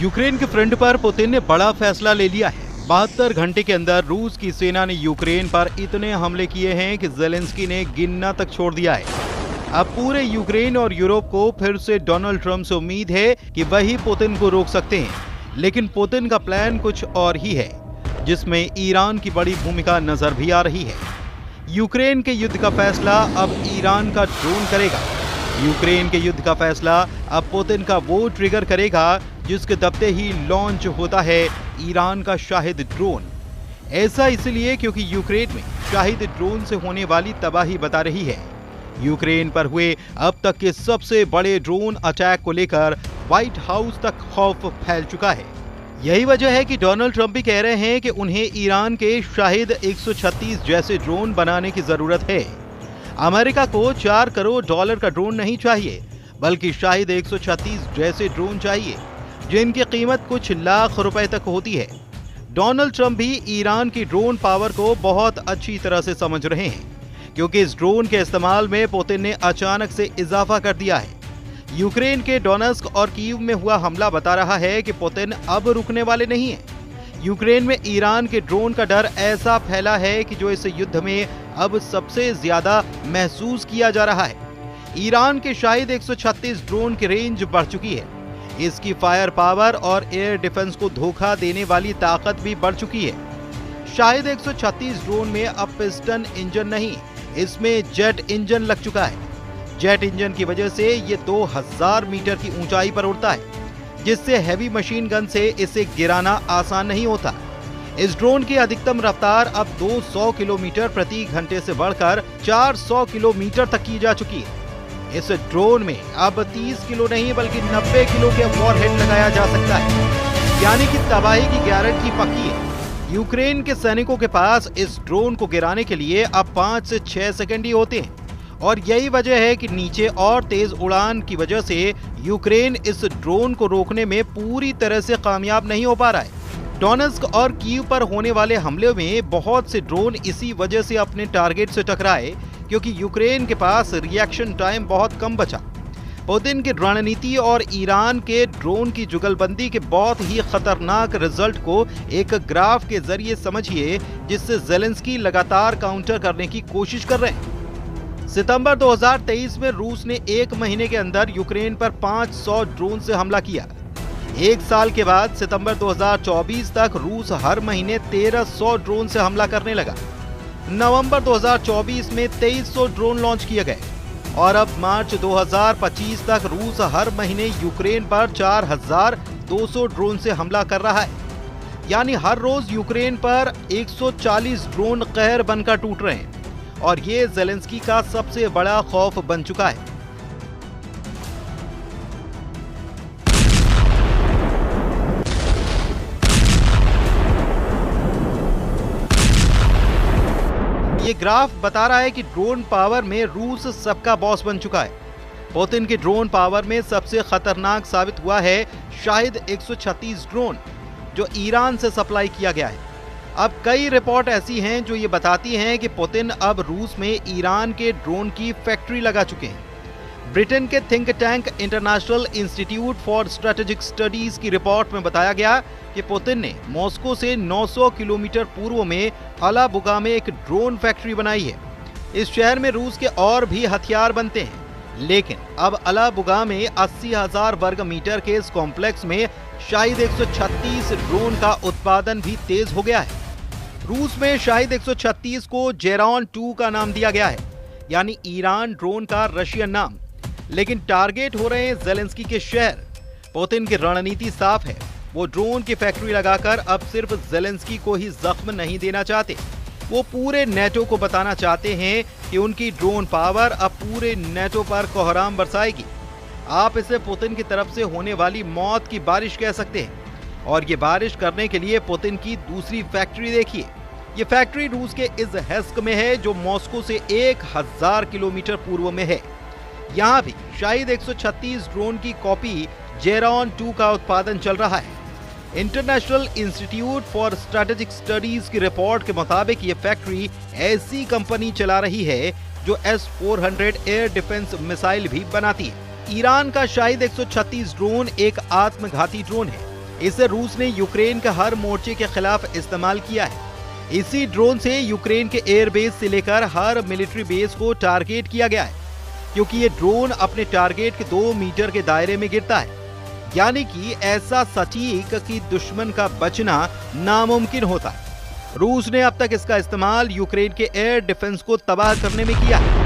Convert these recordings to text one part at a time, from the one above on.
Ukraine के front पर Putin ने बड़ा फैसला ले लिया है। 72 घंटे के अंदर रूस की सेना ने यूक्रेन पर इतने हमले किए हैं कि ज़ेलेंस्की ने गिनना तक छोड़ दिया है। अब पूरे यूक्रेन और यूरोप को फिर से डोनाल्ड ट्रंप से उम्मीद है कि वही पुतिन को रोक सकते हैं, लेकिन पुतिन का प्लान कुछ और ही है, जिसमें ईरान की बड़ी भूमिका नजर भी आ रही है। यूक्रेन के युद्ध का फैसला अब ईरान का ड्रोन करेगा। यूक्रेन के युद्ध का फैसला अब पुतिन का वो ट्रिगर करेगा जिसके दबते ही लॉन्च होता है ईरान का शाहिद ड्रोन। ऐसा इसलिए क्योंकि यूक्रेन में शाहिद ड्रोन से होने वाली तबाही बता रही है। यूक्रेन पर हुए अब तक के सबसे बड़े ड्रोन अटैक को लेकर व्हाइट हाउस तक खौफ फैल चुका है। यही वजह है कि डोनाल्ड ट्रंप भी कह रहे हैं कि उन्हें ईरान के शाहिद 136 जैसे ड्रोन बनाने की जरूरत है। अमेरिका को $4 करोड़ का ड्रोन नहीं चाहिए, बल्कि शाहिद 136 जैसे ड्रोन चाहिए, जिनकी कीमत कुछ लाख रुपए तक होती है। डोनाल्ड ट्रंप भी ईरान की ड्रोन पावर को बहुत अच्छी तरह से समझ रहे हैं, क्योंकि इस ड्रोन के इस्तेमाल में पुतिन ने अचानक से इजाफा कर दिया है। यूक्रेन के डोनेत्स्क और कीव में हुआ हमला बता रहा है कि पुतिन अब रुकने वाले नहीं हैं। यूक्रेन में ईरान के ड्रोन का डर ऐसा फैला है कि जो इस युद्ध में अब सबसे ज्यादा महसूस किया जा रहा है। ईरान के शाहिद 136 ड्रोन की रेंज बढ़ चुकी है। इसकी फायर पावर और एयर डिफेंस को धोखा देने वाली ताकत भी बढ़ चुकी है। शाहिद 136 ड्रोन में अब पिस्टन इंजन नहीं, इसमें जेट इंजन लग चुका है। जेट इंजन की वजह से ये 2000 मीटर की ऊंचाई पर उड़ता है, जिससे हैवी मशीन गन से इसे गिराना आसान नहीं होता। इस ड्रोन की अधिकतम रफ्तार अब 200 किलोमीटर प्रति घंटे से बढ़कर 400 किलोमीटर तक की जा चुकी है। इस ड्रोन में अब 30 किलो नहीं बल्कि 90 किलो के वॉरहेड लगाया जा सकता है, यानी कि तबाही की गारंटी पक्की है। यूक्रेन के सैनिकों के पास इस ड्रोन को गिराने के लिए अब 5 से 6 सेकंड ही होते हैं, और यही वजह है कि नीचे और तेज उड़ान की वजह से यूक्रेन इस ड्रोन को रोकने में पूरी तरह से कामयाब नहीं हो पा रहा है। डोनेत्स्क और कीव पर होने वाले हमले में बहुत से ड्रोन इसी वजह से अपने टारगेट से टकराए, क्योंकि यूक्रेन के पास रिएक्शन टाइम बहुत कम बचा। पुतिन की रणनीति और ईरान के ड्रोन की जुगलबंदी के बहुत ही खतरनाक रिजल्ट को एक ग्राफ के जरिए समझिए, जिससे ज़ेलेंस्की लगातार काउंटर करने की कोशिश कर रहे हैं। सितंबर 2023 में रूस ने 1 महीने के अंदर यूक्रेन पर 500 ड्रोन से हमला किया। एक साल के बाद सितंबर 2024 तक रूस हर महीने 1300 ड्रोन से हमला करने लगा। नवंबर 2024 में 2300 ड्रोन लॉन्च किए गए, और अब मार्च 2025 तक रूस हर महीने यूक्रेन पर 4200 ड्रोन से हमला कर रहा है। यानी हर रोज यूक्रेन पर 140 ड्रोन कहर बनकर टूट रहे हैं, और ये ज़ेलेंस्की का सबसे बड़ा खौफ बन चुका है। ये ग्राफ बता रहा है कि ड्रोन पावर में रूस सबका बॉस बन चुका है। पुतिन की ड्रोन पावर में सबसे खतरनाक साबित हुआ है शाहिद 136 ड्रोन, जो ईरान से सप्लाई किया गया है। अब कई रिपोर्ट ऐसी हैं जो ये बताती हैं कि पुतिन अब रूस में ईरान के ड्रोन की फैक्ट्री लगा चुके हैं। ब्रिटेन के think tank international institute for strategic studies की रिपोर्ट में बताया गया कि पुतिन ने मॉस्को से 900 किलोमीटर पूर्व में अलाबुगा में एक ड्रोन फैक्ट्री बनाई है। इस शहर में रूस के और भी हथियार बनते हैं, लेकिन अब अलाबुगा में 80,000 वर्ग मीटर के इस कॉम्प्लेक्स में शाहिद 136 ड्रोन का उत्पादन भी तेज हो गया है। रूस में शाहिद 136 को जेरॉन 2 का नाम दिया गया है, यानी ईरान ड्रोन का रशियन नाम, लेकिन टारगेट हो रहे हैं ज़ेलेंस्की के शहर। पुतिन की रणनीति साफ है, वो ड्रोन की फैक्ट्री लगाकर अब सिर्फ ज़ेलेंस्की को ही जख्म नहीं देना चाहते, वो पूरे नेटो को बताना चाहते हैं कि उनकी ड्रोन पावर अब पूरे नेटो पर कोहराम बरसाएगी। आप इसे पुतिन की तरफ से होने वाली मौत की बारिश कह सकते हैं, और ये बारिश करने के लिए पुतिन की दूसरी फैक्ट्री देखिए। ये फैक्ट्री रूस के इज़हेस्क में है, जो मॉस्को से 1000 किलोमीटर पूर्व में है। यहाँ भी शाहिद 136 ड्रोन की कॉपी जेरॉन 2 का उत्पादन चल रहा है। International institute for strategic studies की रिपोर्ट के मुताबिक ये फैक्ट्री ऐसी कंपनी चला रही है जो S-400 एयर डिफेंस मिसाइल भी बनाती है। ईरान का शाहिद 136 ड्रोन एक आत्मघाती ड्रोन है। इसे रूस ने यूक्रेन के हर मोर्चे के खिलाफ इस्तेमाल किया है। इसी ड्रोन से यूक्रेन के एयरबेस से लेकर हर मिलिट्री बेस को टारगेट किया गया है, क्योंकि ये ड्रोन अपने टारगेट के 2 मीटर के दायरे में गिरता है, यानी कि ऐसा सटीक कि दुश्मन का बचना नामुमकिन होता है। रूस ने अब तक इसका इस्तेमाल यूक्रेन के एयर डिफेंस को तबाह करने में किया है।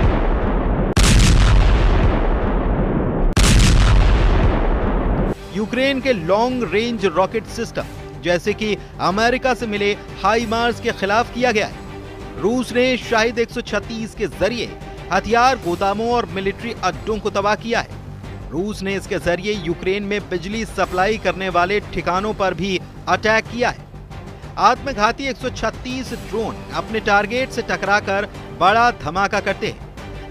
यूक्रेन के लॉन्ग रेंज रॉकेट सिस्टम जैसे कि अमेरिका से मिले हाइमार्स के खिलाफ किया गया है। रूस ने शाहिद 136 के जरिए हथियार गोदामों और मिलिट्री अड्डों को तबाह किया है। रूस ने इसके जरिए यूक्रेन में बिजली सप्लाई करने वाले ठिकानों पर भी अटैक किया है। आत्मघाती 136 ड्रोन अपने टारगेट से टकराकर बड़ा धमाका करते हैं।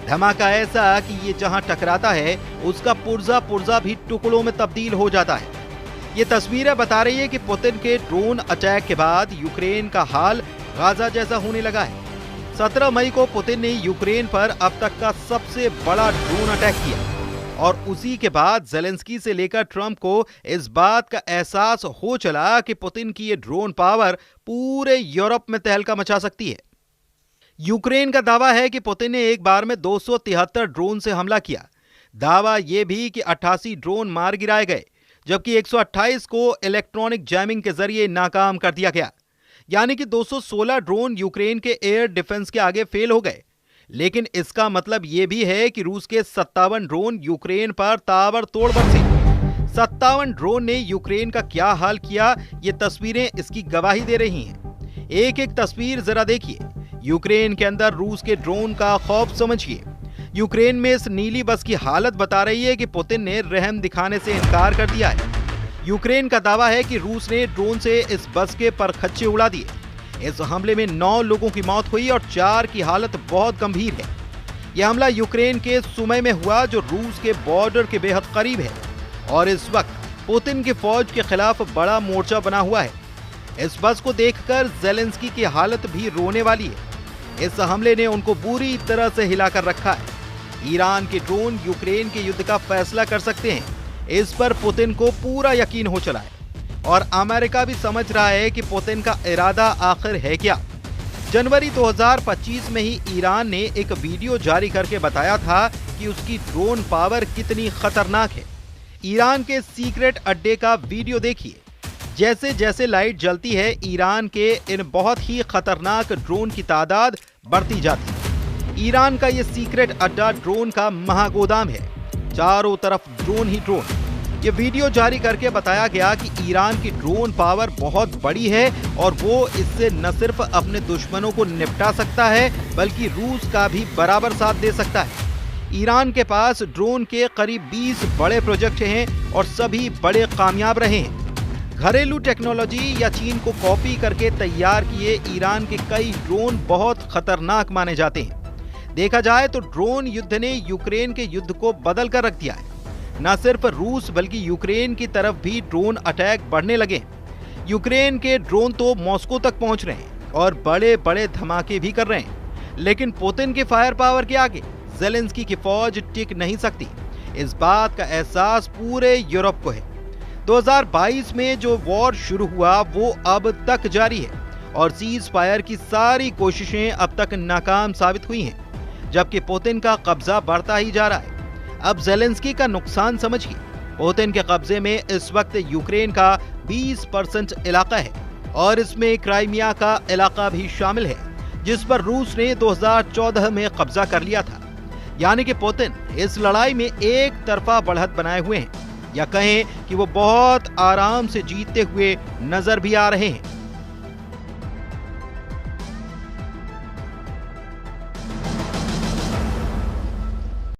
धमाका ऐसा कि ये जहां टकराता है उसका पुर्जा पुर्जा भी टुकड़ों में तब्दील हो जाता है। ये तस्वीरें बता रही है कि पुतिन के ड्रोन अटैक के बाद यूक्रेन का हाल गाजा जैसा होने लगा है। 17 मई को पुतिन ने यूक्रेन पर अब तक का सबसे बड़ा ड्रोन अटैक किया और उसी के बाद ज़ेलेंस्की से लेकर ट्रंप को इस बात का एहसास हो चला कि पुतिन की ये ड्रोन पावर पूरे यूरोप में तहलका मचा सकती है। यूक्रेन का दावा है कि पुतिन ने एक बार में 273 ड्रोन से हमला किया। दावा यह भी कि 88 ड्रोन मार गिराए गए, जबकि 128 को इलेक्ट्रॉनिक जैमिंग के जरिए नाकाम कर दिया गया, यानी कि 216 ड्रोन यूक्रेन के एयर डिफेंस के आगे फेल हो गए। लेकिन इसका मतलब यह भी है कि रूस के 57 ड्रोन यूक्रेन पर ताबड़तोड़ बरसे। 57 ड्रोन ने यूक्रेन का क्या हाल किया, ये तस्वीरें इसकी गवाही दे रही हैं। एक एक तस्वीर जरा देखिए। यूक्रेन के अंदर रूस के ड्रोन का खौफ समझिए। यूक्रेन में इस नीली बस की हालत बता रही है कि पुतिन ने रहम दिखाने से इनकार कर दिया है। यूक्रेन का दावा है कि रूस ने ड्रोन से इस बस के परखच्चे उड़ा दिए। इस हमले में 9 लोगों की मौत हुई और 4 की हालत बहुत गंभीर है। यह हमला यूक्रेन के सुमे में हुआ, जो रूस के बॉर्डर के बेहद करीब है, और इस वक्त पुतिन की फौज के खिलाफ बड़ा मोर्चा बना हुआ है। इस बस को देखकर ज़ेलेंस्की की हालत भी रोने वाली है। इस हमले ने उनको बुरी तरह से हिलाकर रखा है। ईरान के ड्रोन यूक्रेन के युद्ध का फैसला कर सकते हैं, इस पर पुतिन को पूरा यकीन हो चला है और अमेरिका भी समझ रहा है कि पुतिन का इरादा आखिर है क्या। जनवरी 2025 में ही ईरान ने एक वीडियो जारी करके बताया था कि उसकी ड्रोन पावर कितनी खतरनाक है। ईरान के सीक्रेट अड्डे का वीडियो देखिए। जैसे जैसे लाइट जलती है, ईरान के इन बहुत ही खतरनाक ड्रोन की तादाद बढ़ती जाती है। ईरान का ये सीक्रेट अड्डा ड्रोन का महागोदाम है, चारों तरफ ड्रोन ही ड्रोन। ये वीडियो जारी करके बताया गया कि ईरान की ड्रोन पावर बहुत बड़ी है और वो इससे न सिर्फ अपने दुश्मनों को निपटा सकता है, बल्कि रूस का भी बराबर साथ दे सकता है। ईरान के पास ड्रोन के करीब 20 बड़े प्रोजेक्ट हैं और सभी बड़े कामयाब रहे हैं। घरेलू टेक्नोलॉजी या चीन को कॉपी करके तैयार किए ईरान के कई ड्रोन बहुत खतरनाक माने जाते हैं। देखा जाए तो ड्रोन युद्ध ने यूक्रेन के युद्ध को बदल कर रख दिया है। न सिर्फ रूस बल्कि यूक्रेन की तरफ भी ड्रोन अटैक बढ़ने लगे। यूक्रेन के ड्रोन तो मॉस्को तक पहुंच रहे हैं और बड़े बड़े धमाके भी कर रहे हैं, लेकिन पुतिन के फायर पावर के आगे ज़ेलेंस्की की फौज टिक नहीं सकती। इस बात का एहसास पूरे यूरोप को है। 2022 में जो वॉर शुरू हुआ वो अब तक जारी है और सीज फायर की सारी कोशिशें अब तक नाकाम साबित हुई हैं, जबकि पुतिन का कब्जा बढ़ता ही जा रहा है। अब ज़ेलेंस्की का नुकसान समझिए। पुतिन के कब्जे में इस वक्त यूक्रेन का 20% इलाका है और इसमें क्राइमिया का इलाका भी शामिल है, जिस पर रूस ने 2014 में कब्जा कर लिया था। यानी कि पुतिन इस लड़ाई में एक तरफा बढ़त बनाए हुए हैं, या कहें कि वो बहुत आराम से जीतते हुए नजर भी आ रहे हैं।